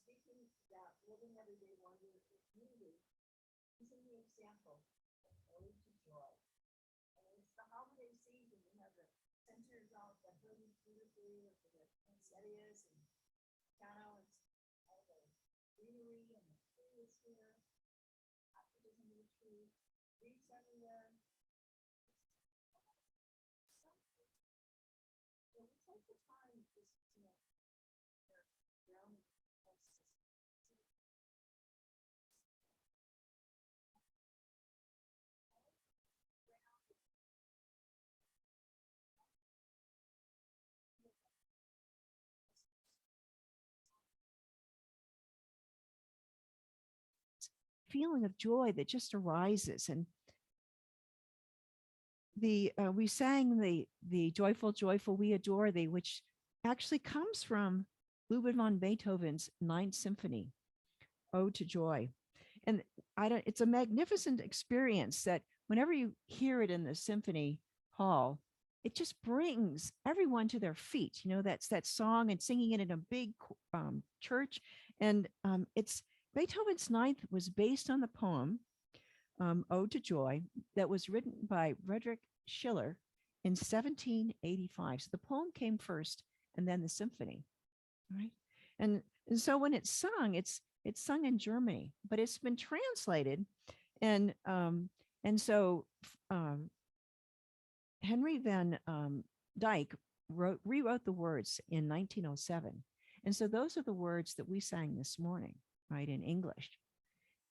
speaking about living everyday wonder with beauty, using the example of ode to joy. And it's the holiday season. We have the centers all decorated beautifully with the poinsettias and piano and all the greenery, and the tree is here. Packages under the tree, leaves everywhere. So we take the time just, ground feeling of joy that just arises. And the we sang the joyful, joyful, we adore thee, which actually comes from Ludwig von Beethoven's Ninth Symphony, Ode to Joy. And I don't, it's a magnificent experience that whenever you hear it in the symphony hall, it just brings everyone to their feet. You know, that's that song and singing it in a big church. And it's Beethoven's Ninth was based on the poem Ode to Joy that was written by Friedrich Schiller in 1785. So the poem came first and then the symphony, right? And so when it's sung in Germany, but it's been translated, and so um, Henry van Dyke rewrote the words in 1907, and so those are the words that we sang this morning, right, in English.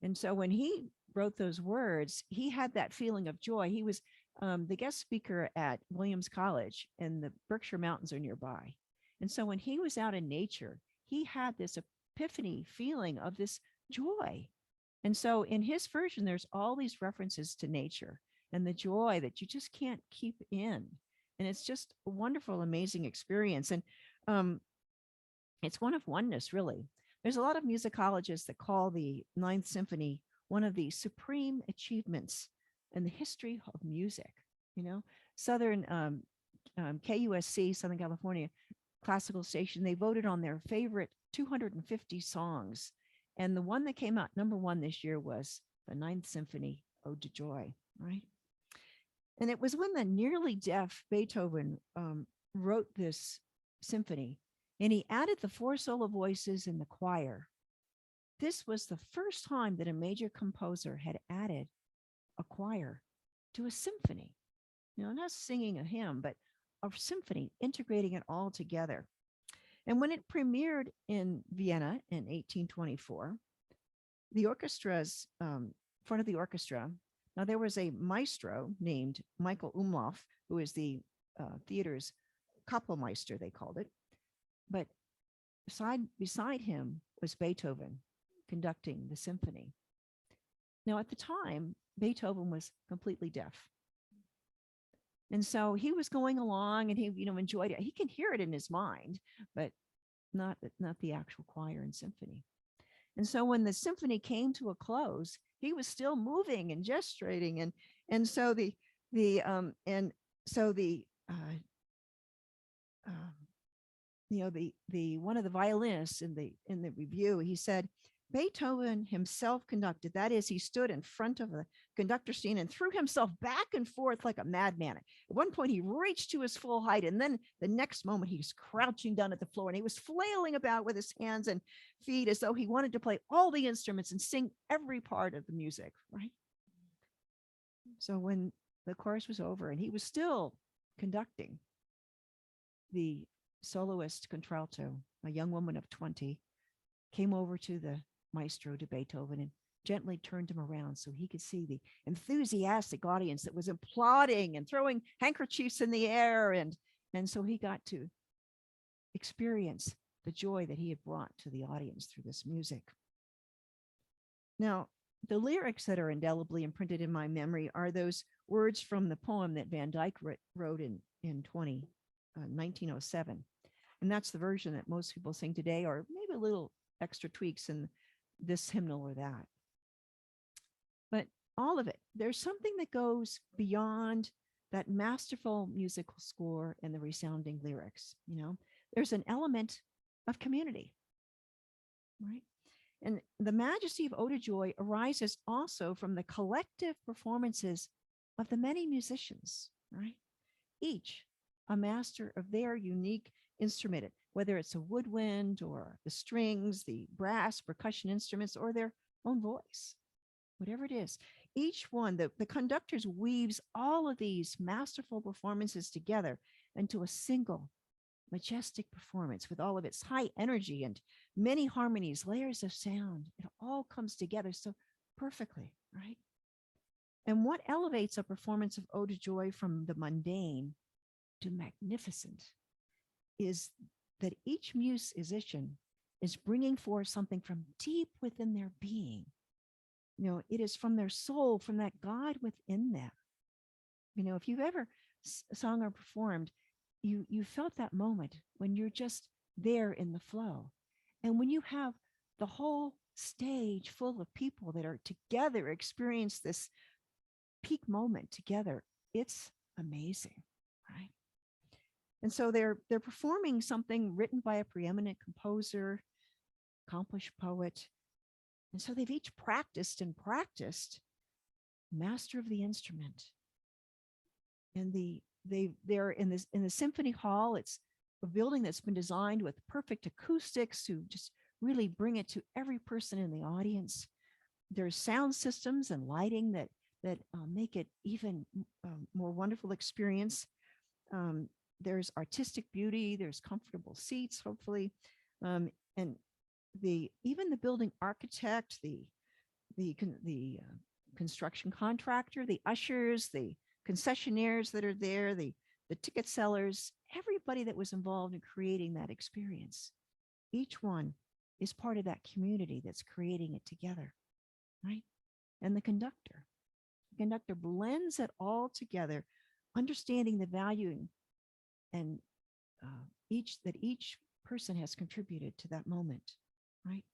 And so when he wrote those words, he had that feeling of joy. He was the guest speaker at Williams College, and the Berkshire Mountains are nearby. And so when he was out in nature, he had this epiphany feeling of this joy. And so in his version, there's all these references to nature and the joy that you just can't keep in. And it's just a wonderful, amazing experience. And it's one of oneness, really. There's a lot of musicologists that call the Ninth Symphony one of the supreme achievements in the history of music. You know, Southern KUSC, Southern California classical station, they voted on their favorite 250 songs. And the one that came out number one this year was the Ninth Symphony, Ode to Joy, right? And it was when the nearly deaf Beethoven wrote this symphony, and he added the four solo voices in the choir. This was the first time that a major composer had added a choir to a symphony. You know, not singing a hymn, but a symphony, integrating it all together. And when it premiered in Vienna in 1824, the orchestra's front of the orchestra, now there was a maestro named Michael Umlauf, who is the theater's Kapellmeister, they called it. But beside him was Beethoven conducting the symphony. Now, at the time, Beethoven was completely deaf. And so he was going along and he, you know, enjoyed it. He can hear it in his mind, but not the actual choir and symphony. And so when the symphony came to a close, he was still moving and gesturing. And so the one of the violinists in the review, he said, Beethoven himself conducted. That is, he stood in front of the conductor scene and threw himself back and forth like a madman. At one point, he reached to his full height, and then the next moment, he was crouching down at the floor, and he was flailing about with his hands and feet as though he wanted to play all the instruments and sing every part of the music, right? So when the chorus was over and he was still conducting, the soloist contralto, a young woman of 20, came over to the maestro, to Beethoven, and gently turned him around so he could see the enthusiastic audience that was applauding and throwing handkerchiefs in the air. And so he got to experience the joy that he had brought to the audience through this music. Now, the lyrics that are indelibly imprinted in my memory are those words from the poem that Van Dyke wrote in 1907. And that's the version that most people sing today, or maybe a little extra tweaks in this hymnal or that. But all of it, there's something that goes beyond that masterful musical score and the resounding lyrics. You know, there's an element of community. right? And the majesty of Ode to Joy arises also from the collective performances of the many musicians, right? Each a master of their unique instrument, whether it's a woodwind or the strings, the brass, percussion instruments, or their own voice, whatever it is. Each one, the conductors weaves all of these masterful performances together into a single majestic performance with all of its high energy and many harmonies, layers of sound. It all comes together so perfectly, right? And what elevates a performance of Ode to Joy from the mundane to magnificent is that each musician is bringing forth something from deep within their being. You know, it is from their soul, from that God within them. You know, if you've ever sung or performed, you felt that moment when you're just there in the flow. And when you have the whole stage full of people that are together experience this peak moment together, it's amazing, right? And so they're performing something written by a preeminent composer, accomplished poet. And so they've each practiced and practiced master of the instrument. And they're in the symphony hall. It's a building that's been designed with perfect acoustics to just really bring it to every person in the audience. There's sound systems and lighting that make it even more wonderful experience. There's artistic beauty. There's comfortable seats, hopefully, and even the building architect, the construction contractor, the ushers, the concessionaires that are there, the ticket sellers, everybody that was involved in creating that experience. Each one is part of that community that's creating it together, right? And the conductor blends it all together, understanding the value and each person has contributed to that moment, right?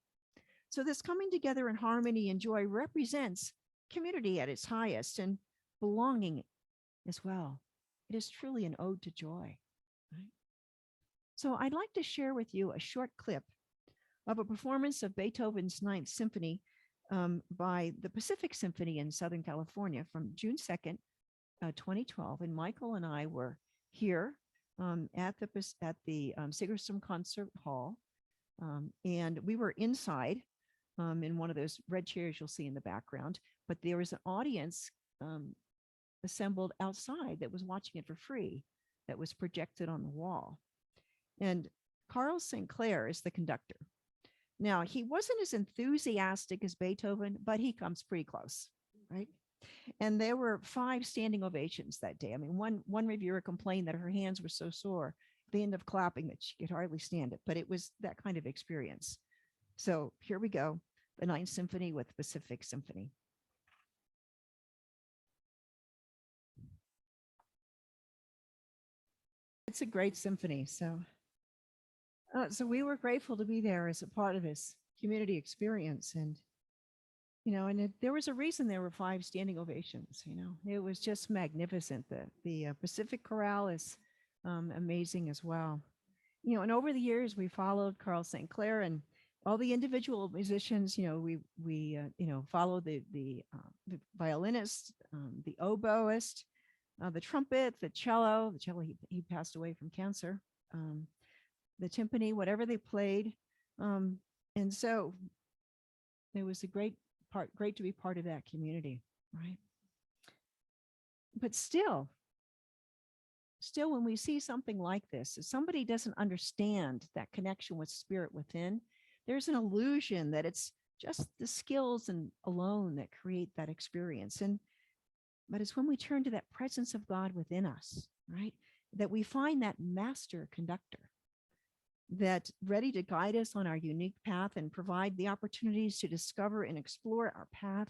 So this coming together in harmony and joy represents community at its highest and belonging as well. It is truly an ode to joy, right? So I'd like to share with you a short clip of a performance of Beethoven's Ninth Symphony by the Pacific Symphony in Southern California from June 2nd, 2012. And Michael and I were here at the Sigerstam Concert Hall. And we were inside in one of those red chairs you'll see in the background, but there was an audience assembled outside that was watching it for free, that was projected on the wall. And Carl St. Clair is the conductor. Now, he wasn't as enthusiastic as Beethoven, but he comes pretty close, right? And there were 5 standing ovations that day. I mean, one reviewer complained that her hands were so sore at the end of clapping that she could hardly stand it, but it was that kind of experience. So here we go, the Ninth Symphony with Pacific Symphony. It's a great symphony. So we were grateful to be there as a part of this community experience. And, there was a reason there were 5 standing ovations. It was just magnificent. The Pacific Chorale is amazing as well. And over the years, we followed Carl St. Clair and all the individual musicians. We followed the violinist, the oboist, the trumpet, the cello. He passed away from cancer. The timpani, whatever they played. And so it was great to be part of that community, right? But still when we see something like this, if somebody doesn't understand that connection with spirit within, there's an illusion that it's just the skills and alone that create that experience. But it's when we turn to that presence of God within us, right, that we find that master conductor that's ready to guide us on our unique path and provide the opportunities to discover and explore our path,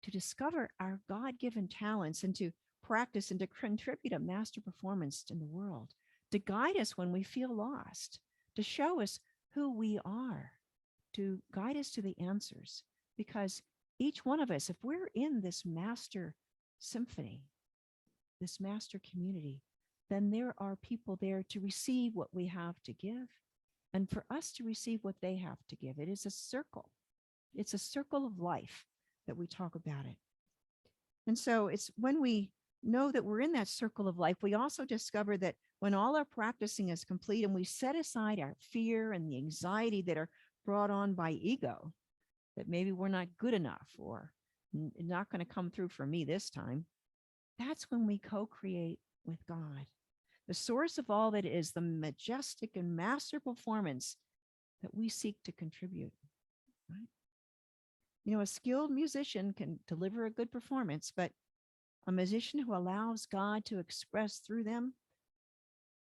to discover our God-given talents and to practice and to contribute a master performance in the world, to guide us when we feel lost, to show us who we are, to guide us to the answers. Because each one of us, if we're in this master symphony, this master community, then there are people there to receive what we have to give and for us to receive what they have to give. It is a circle. It's a circle of life that we talk about it. And so it's when we know that we're in that circle of life, we also discover that when all our practicing is complete and we set aside our fear and the anxiety that are brought on by ego, that maybe we're not good enough or not going to come through for me this time, that's when we co-create with God. The source of all that is the majestic and master performance that we seek to contribute. Right? You know, a skilled musician can deliver a good performance, but a musician who allows God to express through them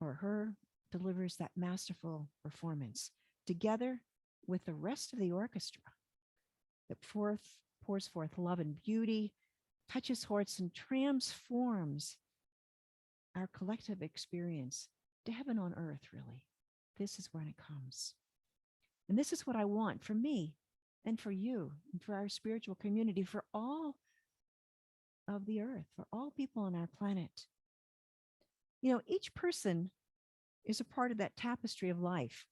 or her delivers that masterful performance together with the rest of the orchestra that pours forth love and beauty, touches hearts, and transforms our collective experience to heaven on earth, really. This is when it comes. And this is what I want for me and for you and for our spiritual community, for all of the earth, for all people on our planet. You know, each person is a part of that tapestry of life.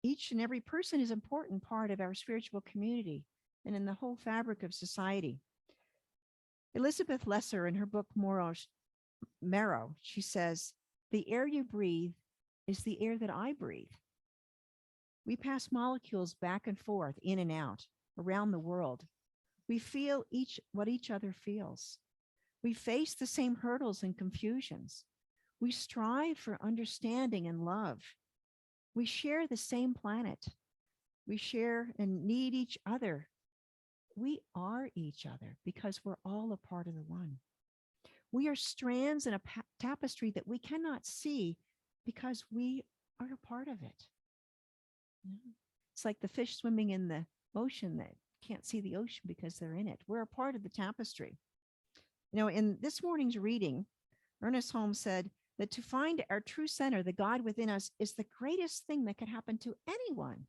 Each and every person is an important part of our spiritual community and in the whole fabric of society. Elizabeth Lesser, in her book Marrow, she says, "The air you breathe is the air that I breathe." We pass molecules back and forth, in and out, around the world. We feel what each other feels. We face the same hurdles and confusions. We strive for understanding and love. We share the same planet. We share and need each other. We are each other because we're all a part of the one. We are strands in a tapestry that we cannot see because we are a part of it. It's like the fish swimming in the ocean that can't see the ocean because they're in it. We're a part of the tapestry. You know, in this morning's reading, Ernest Holmes said that to find our true center, the God within us, is the greatest thing that could happen to anyone,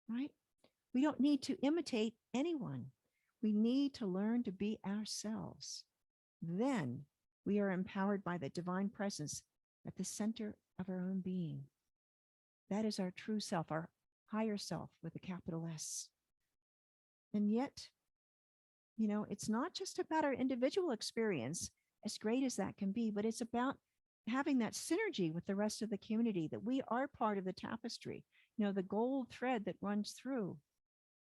right? We don't need to imitate anyone. We need to learn to be ourselves. Then we are empowered by the divine presence at the center of our own being. That is our true self, our higher self with a capital S. And yet, you know, it's not just about our individual experience, as great as that can be, but it's about having that synergy with the rest of the community, that we are part of the tapestry. You know, the gold thread that runs through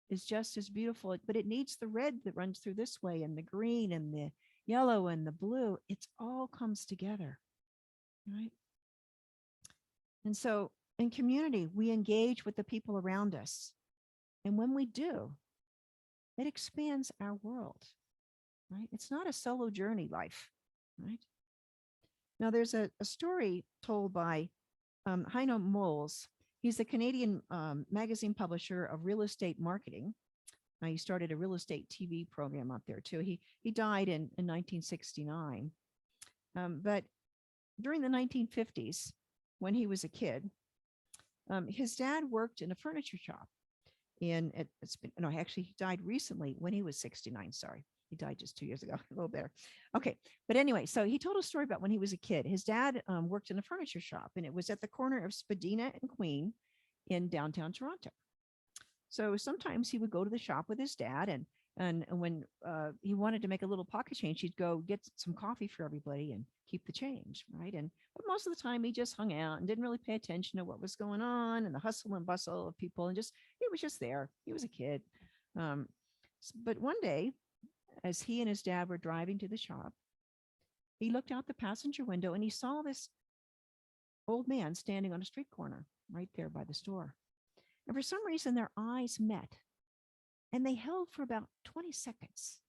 is just as beautiful, but it needs the red that runs through this way, and the green and the yellow and the blue. It's all comes together, right? And so in community, we engage with the people around us. And when we do, it expands our world, right? It's not a solo journey life, right? Now, there's a story told by Heino Moles. He's the Canadian magazine publisher of real estate marketing. He started a real estate TV program up there too. He died in 1969. But during the 1950s, when he was a kid, his dad worked in a furniture shop. Actually, he died recently when he was 69. Sorry, he died just 2 years ago. A little better. Okay, but anyway, so he told a story about when he was a kid. His dad worked in a furniture shop, and it was at the corner of Spadina and Queen in downtown Toronto. So sometimes he would go to the shop with his dad, and when he wanted to make a little pocket change, he'd go get some coffee for everybody and keep the change, right? But most of the time, he just hung out and didn't really pay attention to what was going on and the hustle and bustle of people, and he was just there. He was a kid. But one day, as he and his dad were driving to the shop, he looked out the passenger window and he saw this old man standing on a street corner right there by the store. And for some reason, their eyes met, and they held for about 20 seconds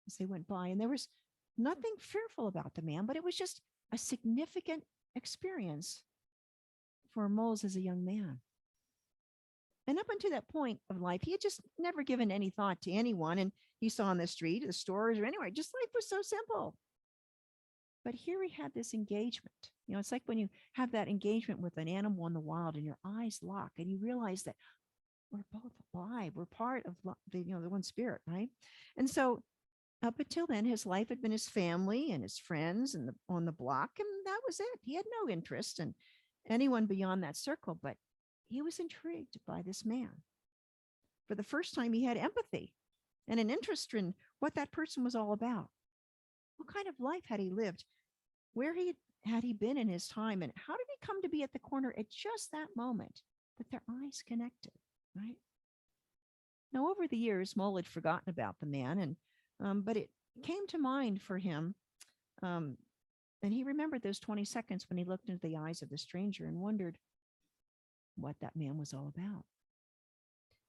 as they went by. And there was nothing fearful about the man, but it was just a significant experience for Moles as a young man. And up until that point of life, he had just never given any thought to anyone. And he saw on the street, the stores, or anywhere, just life was so simple. But here he had this engagement. You know, it's like when you have that engagement with an animal in the wild and your eyes lock and you realize that we're both alive. We're part of the one spirit, right? And so up until then, his life had been his family and his friends and on the block, and that was it. He had no interest anyone beyond that circle, but he was intrigued by this man. For the first time, he had empathy and an interest in what that person was all about. What kind of life had he lived? Where had he been in his time? And how did he come to be at the corner at just that moment that their eyes connected, right? Now, over the years, Mole had forgotten about the man, but it came to mind for him. Um, and he remembered those 20 seconds when he looked into the eyes of the stranger and wondered what that man was all about.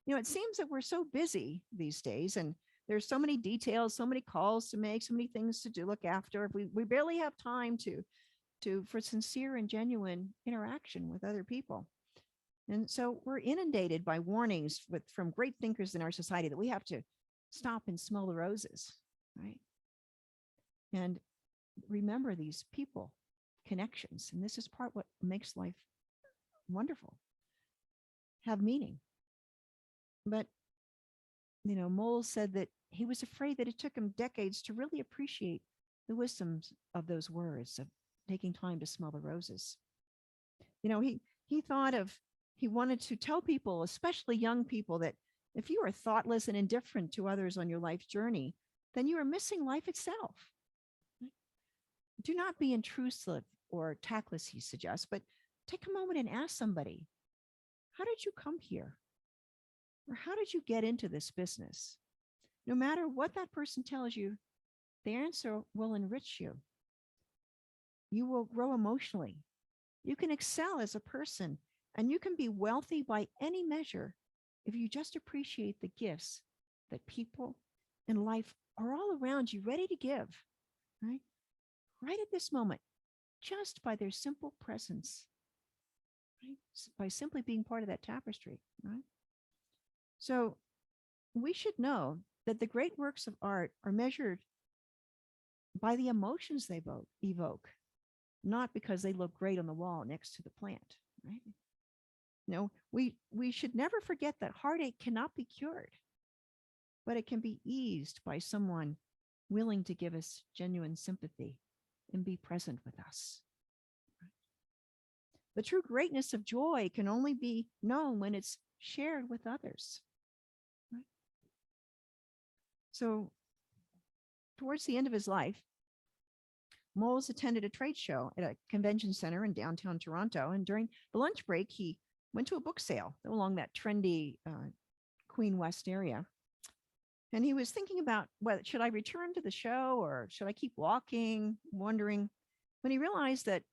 It seems that we're so busy these days, and there's so many details, so many calls to make, so many things to do, look after. We barely have time for sincere and genuine interaction with other people. And so we're inundated by warnings from great thinkers in our society that we have to stop and smell the roses, right? And remember these people, connections. And this is what makes life wonderful, have meaning. But, Mole said that he was afraid that it took him decades to really appreciate the wisdoms of those words of taking time to smell the roses. He wanted to tell people, especially young people, that if you are thoughtless and indifferent to others on your life journey, then you are missing life itself. Do not be intrusive or tactless, he suggests, but take a moment and ask somebody, how did you come here? Or how did you get into this business? No matter what that person tells you, the answer will enrich you. You will grow emotionally. You can excel as a person, and you can be wealthy by any measure if you just appreciate the gifts that people in life are all around you, ready to give, right? Right at this moment, just by their simple presence, right? By simply being part of that tapestry, right? So we should know that the great works of art are measured by the emotions they evoke, not because they look great on the wall next to the plant, right? We should never forget that heartache cannot be cured, but it can be eased by someone willing to give us genuine sympathy and be present with us. The true greatness of joy can only be known when it's shared with others. Right? So, towards the end of his life, Moles attended a trade show at a convention center in downtown Toronto. And during the lunch break, he went to a book sale along that trendy Queen West area. And he was thinking about, should I return to the show or should I keep walking, wondering, when he realized that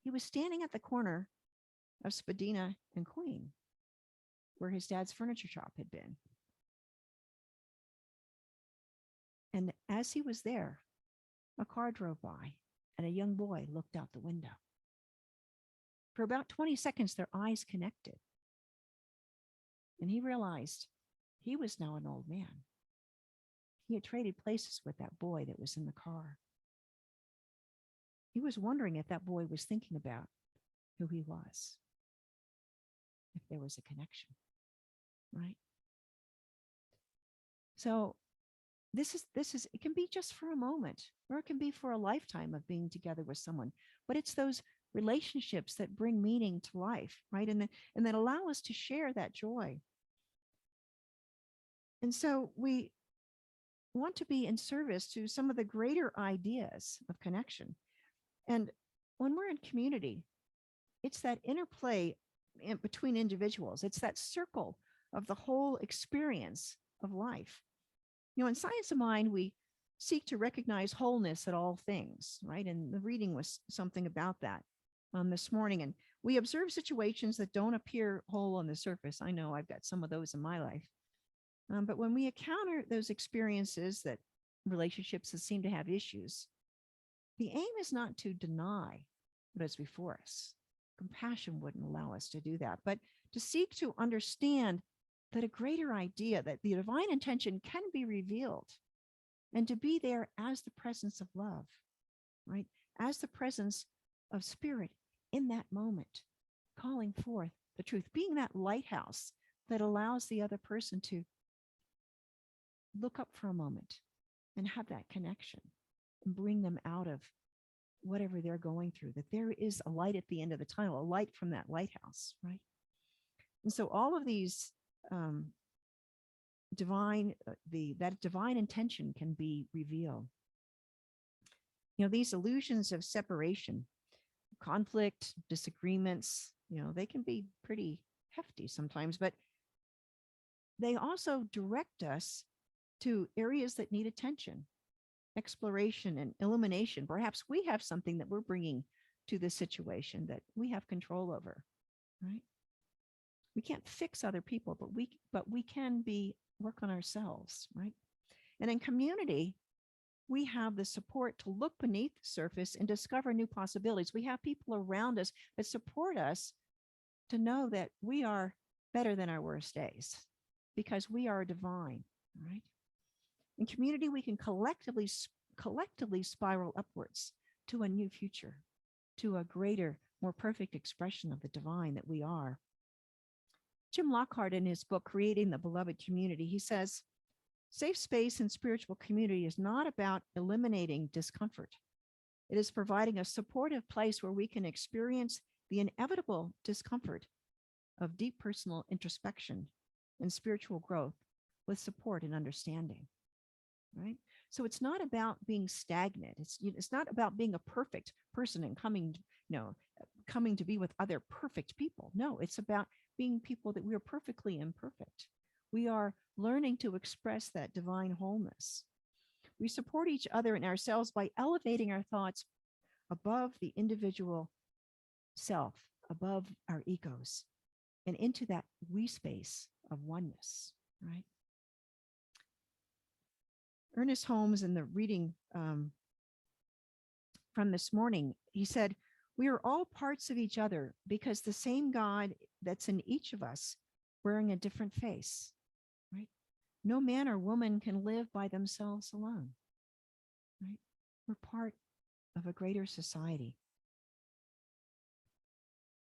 he was standing at the corner of Spadina and Queen, where his dad's furniture shop had been. And as he was there, a car drove by and a young boy looked out the window. For about 20 seconds, their eyes connected. And he realized he was now an old man. He had traded places with that boy that was in the car. He was wondering if that boy was thinking about who he was, if there was a connection, right? So this is it can be just for a moment, or it can be for a lifetime of being together with someone, but it's those relationships that bring meaning to life, right? And that allow us to share that joy. And so we want to be in service to some of the greater ideas of connection. And when we're in community, it's that interplay between individuals. It's that circle of the whole experience of life. In Science of Mind, we seek to recognize wholeness at all things, right? And the reading was something about that this morning. And we observe situations that don't appear whole on the surface. I know I've got some of those in my life. But when we encounter those experiences, that relationships that seem to have issues, the aim is not to deny what is before us. Compassion wouldn't allow us to do that, but to seek to understand that a greater idea, that the divine intention can be revealed, and to be there as the presence of love, right? As the presence of spirit in that moment, calling forth the truth, being that lighthouse that allows the other person to look up for a moment and have that connection and bring them out of whatever they're going through, that there is a light at the end of the tunnel, a light from that lighthouse, right? And so all of these um, that divine intention can be revealed. These illusions of separation, conflict, disagreements, they can be pretty hefty sometimes, but they also direct us to areas that need attention, exploration, and illumination. Perhaps we have something that we're bringing to the situation that we have control over, right? We can't fix other people, but we can work on ourselves, right? And in community, we have the support to look beneath the surface and discover new possibilities. We have people around us that support us to know that we are better than our worst days because we are divine, right? In community, we can collectively spiral upwards to a new future, to a greater, more perfect expression of the divine that we are. Jim Lockhart, in his book, Creating the Beloved Community, he says, safe space and spiritual community is not about eliminating discomfort. It is providing a supportive place where we can experience the inevitable discomfort of deep personal introspection and spiritual growth with support and understanding, right? So it's not about being stagnant. It's not about being a perfect person and coming to be with other perfect people. No, it's about being people that we are perfectly imperfect. We are learning to express that divine wholeness. We support each other and ourselves by elevating our thoughts above the individual self, above our egos, and into that we space of oneness, right? Ernest Holmes, in the reading from this morning, he said, we are all parts of each other because the same God that's in each of us wearing a different face, right? No man or woman can live by themselves alone, right? We're part of a greater society.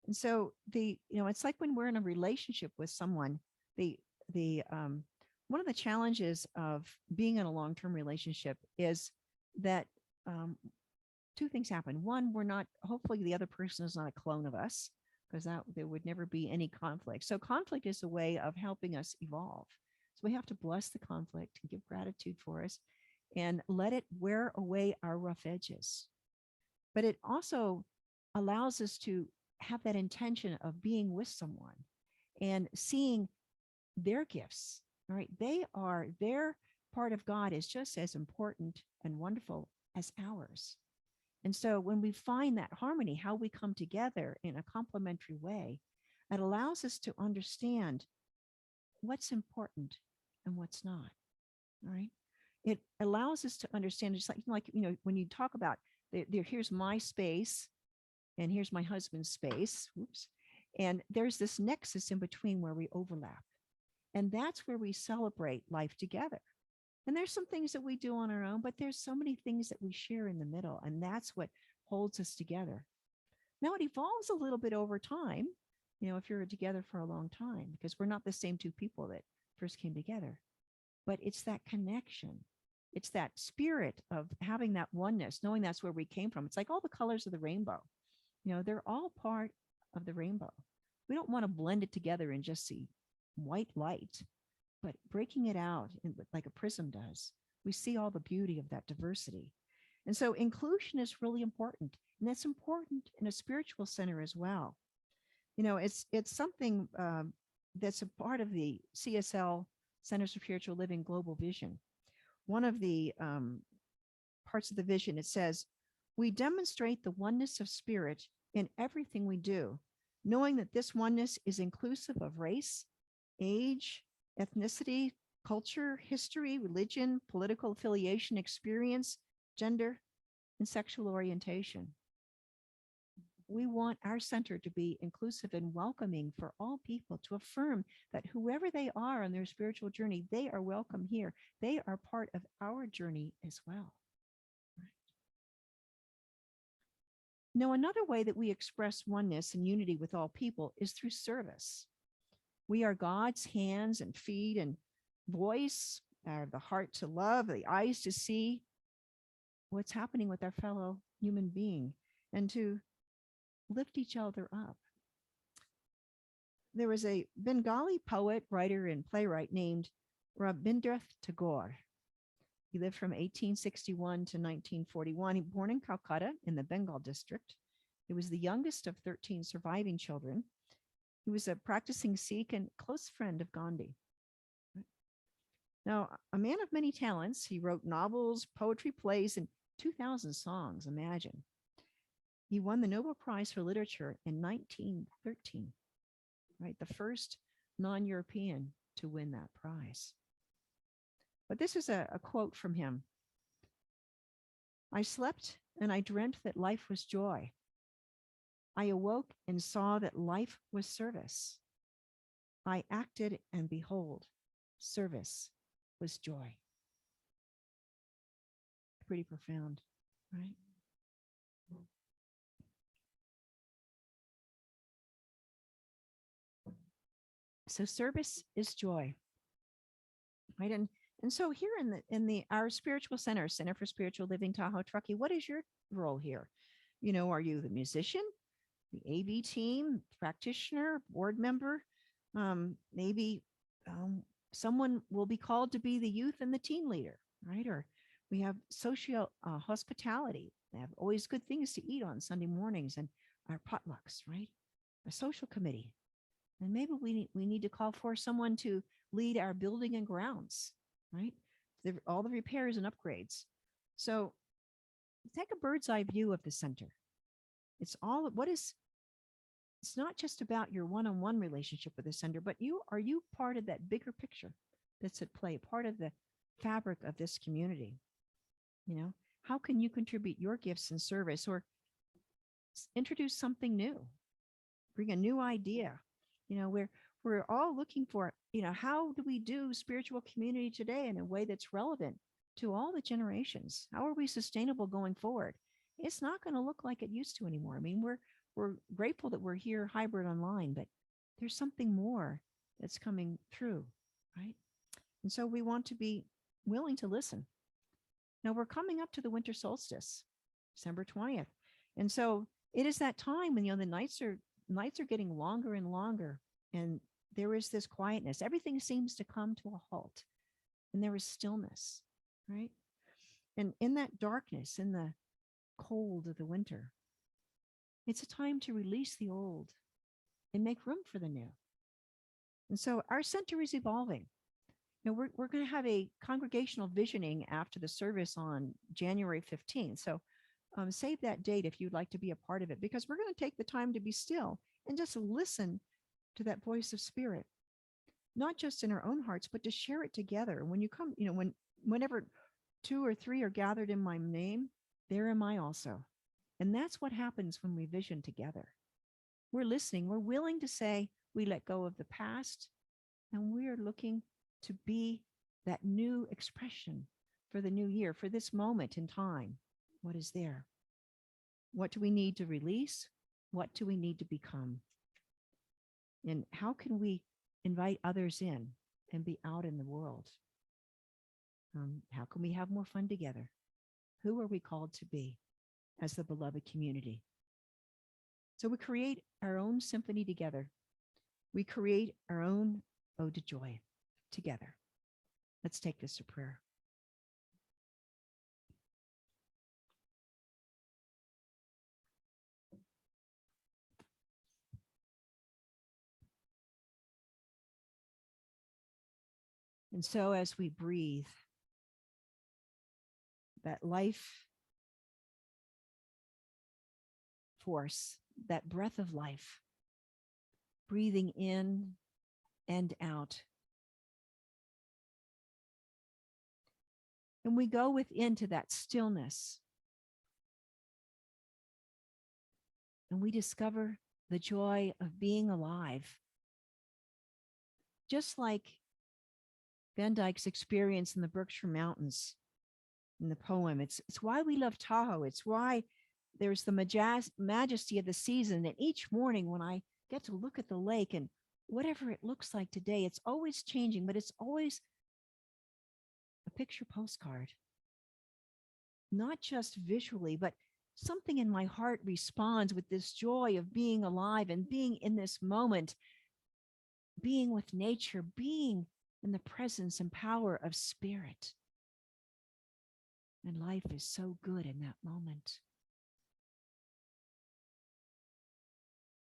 And so it's like when we're in a relationship with someone, the one of the challenges of being in a long-term relationship is that two things happen. One, hopefully the other person is not a clone of us, because there would never be any conflict. So conflict is a way of helping us evolve. So we have to bless the conflict and give gratitude for us and let it wear away our rough edges. But it also allows us to have that intention of being with someone and seeing their gifts, right? Their part of God is just as important and wonderful as ours. And so when we find that harmony, how we come together in a complementary way, it allows us to understand what's important and what's not, right? It allows us to understand, just like when you talk about here's my space and here's my husband's space, whoops, and there's this nexus in between where we overlap. And that's where we celebrate life together. And there's some things that we do on our own, but there's so many things that we share in the middle. And that's what holds us together. Now it evolves a little bit over time, if you're together for a long time, because we're not the same two people that first came together. But it's that connection. It's that spirit of having that oneness, knowing that's where we came from. It's like all the colors of the rainbow. They're all part of the rainbow. We don't want to blend it together and just see white light, but breaking it out like a prism does, we see all the beauty of that diversity. And so inclusion is really important. And that's important in a spiritual center as well. It's something that's a part of the CSL, Centers for Spiritual Living Global Vision. One of the parts of the vision, it says, we demonstrate the oneness of spirit in everything we do, knowing that this oneness is inclusive of race, age, ethnicity, culture, history, religion, political affiliation, experience, gender, and sexual orientation. We want our center to be inclusive and welcoming for all people, to affirm that whoever they are on their spiritual journey, they are welcome here. They are part of our journey as well. Now, another way that we express oneness and unity with all people is through service. We are God's hands and feet and voice, the heart to love, the eyes to see what's happening with our fellow human being and to lift each other up. There was a Bengali poet, writer, and playwright named Rabindranath Tagore. He lived from 1861 to 1941. He was born in Calcutta in the Bengal district. He was the youngest of 13 surviving children. He was a practicing Sikh and close friend of Gandhi. Now, a man of many talents, he wrote novels, poetry, plays, and 2,000 songs. Imagine. He won the Nobel Prize for Literature in 1913, right? The first non-European to win that prize. But this is a quote from him. I slept and I dreamt that life was joy. I awoke and saw that life was service. I acted and behold, service was joy. Pretty profound, right? So service is joy, right? And so here in the our spiritual Center for Spiritual Living, Tahoe-Truckee, what is your role here? You know, are you the musician, the AV team, practitioner, board member? Maybe someone will be called to be the youth and the teen leader, right? Or we have social hospitality. They have always good things to eat on Sunday mornings and our potlucks, right? A social committee. And maybe we need to call for someone to lead our building and grounds, right? All the repairs and upgrades. So take a bird's eye view of the center. It's all it's not just about your one-on-one relationship with the center, but are you part of that bigger picture that's at play, part of the fabric of this community? You know, how can you contribute your gifts and service or introduce something new, bring a new idea? You know, we're all looking for, you know, how do we do spiritual community today in a way that's relevant to all the generations? How are we sustainable going forward? It's not going to look like it used to anymore. I mean, we're grateful that we're here hybrid online, but there's something more that's coming through, right? And so we want to be willing to listen. Now we're coming up to the winter solstice, December 20th. And so it is that time when, you know, the nights are getting longer and longer, and there is this quietness. Everything seems to come to a halt, and there is stillness, right? And in that darkness, in the cold of the winter, it's a time to release the old and make room for the new. And so our center is evolving. You know, we're going to have a congregational visioning after the service on January 15th. So save that date if you'd like to be a part of it, because we're going to take the time to be still and just listen to that voice of spirit, not just in our own hearts, but to share it together. When you come, you know, whenever 2 or 3 are gathered in my name, there am I also. And that's what happens when we vision together. We're listening. We're willing to say we let go of the past, and we're looking to be that new expression for the new year, for this moment in time. What is there? What do we need to release? What do we need to become? And how can we invite others in and be out in the world? How can we have more fun together? Who are we called to be as the beloved community? So we create our own symphony together. We create our own ode to joy together. Let's take this to prayer. And so as we breathe, that life force, that breath of life, breathing in and out. And we go within to that stillness. And we discover the joy of being alive. Just like Van Dyke's experience in the Berkshire Mountains in the poem. It's why we love Tahoe. It's why there's the majesty of the season. And each morning when I get to look at the lake, and whatever it looks like today, it's always changing, but it's always a picture postcard. Not just visually, but something in my heart responds with this joy of being alive and being in this moment, being with nature, being in the presence and power of spirit. And life is so good in that moment.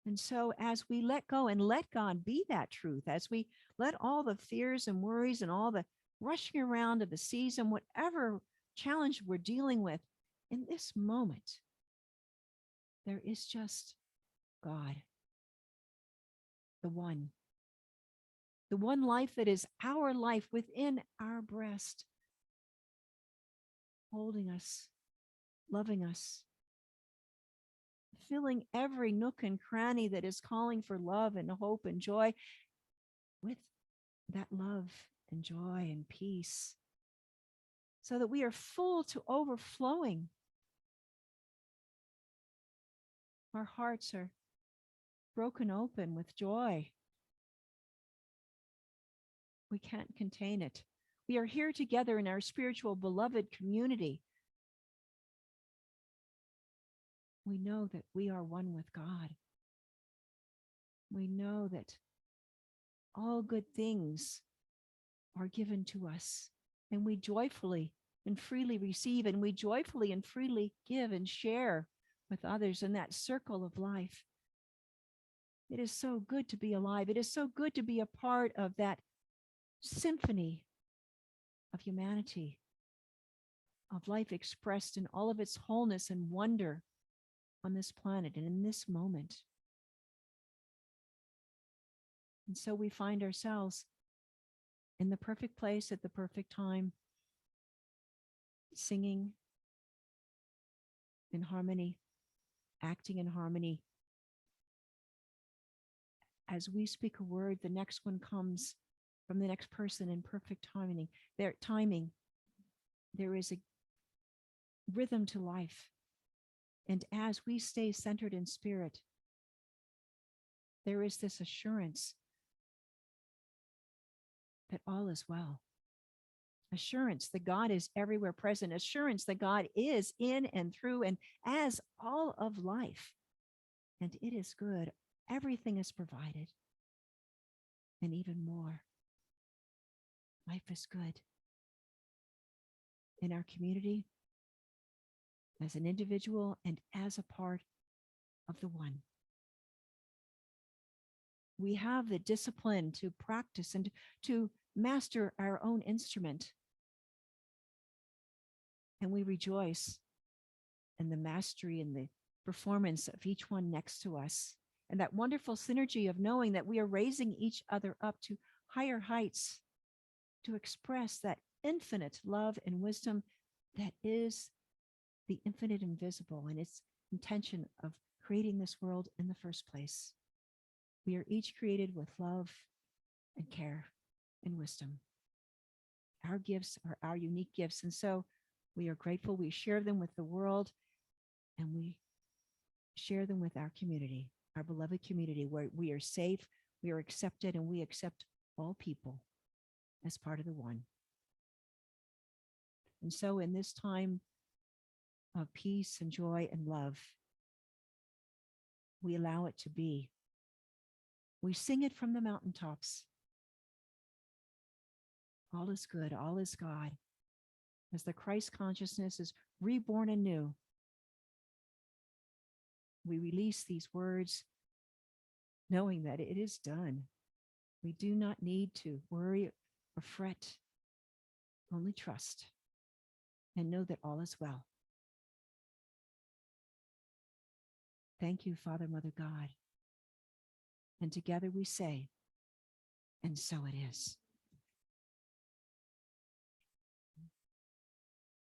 And so as we let go and let God be that truth, as we let all the fears and worries and all the rushing around of the season, whatever challenge we're dealing with, in this moment, there is just God, the one life that is our life within our breast, holding us, loving us, filling every nook and cranny that is calling for love and hope and joy with that love and joy and peace, so that we are full to overflowing. Our hearts are broken open with joy. We can't contain it. We are here together in our spiritual beloved community. We know that we are one with God. We know that all good things are given to us, and we joyfully and freely receive, and we joyfully and freely give and share with others in that circle of life. It is so good to be alive. It is so good to be a part of that symphony of humanity, of life expressed in all of its wholeness and wonder on this planet and in this moment. And so we find ourselves in the perfect place at the perfect time, singing in harmony, acting in harmony. As we speak a word, the next one comes from the next person in perfect timing. There is a rhythm to life. And as we stay centered in spirit, there is this assurance that all is well. Assurance that God is everywhere present. Assurance that God is in and through and as all of life. And it is good. Everything is provided. And even more. Life is good. In our community, as an individual, and as a part of the one. We have the discipline to practice and to master our own instrument. And we rejoice in the mastery and the performance of each one next to us. And that wonderful synergy of knowing that we are raising each other up to higher heights to express that infinite love and wisdom that is the infinite invisible and its intention of creating this world in the first place. We are each created with love and care and wisdom. Our gifts are our unique gifts. And so we are grateful. We share them with the world, and we share them with our community, our beloved community, where we are safe, we are accepted, and we accept all people as part of the one. And so in this time of peace and joy and love, we allow it to be. We sing it from the mountaintops. All is good, all is God. As the Christ consciousness is reborn anew, we release these words knowing that it is done. We do not need to worry or fret, only trust and know that all is well. Thank you, Father, Mother, God. And together we say, and so it is.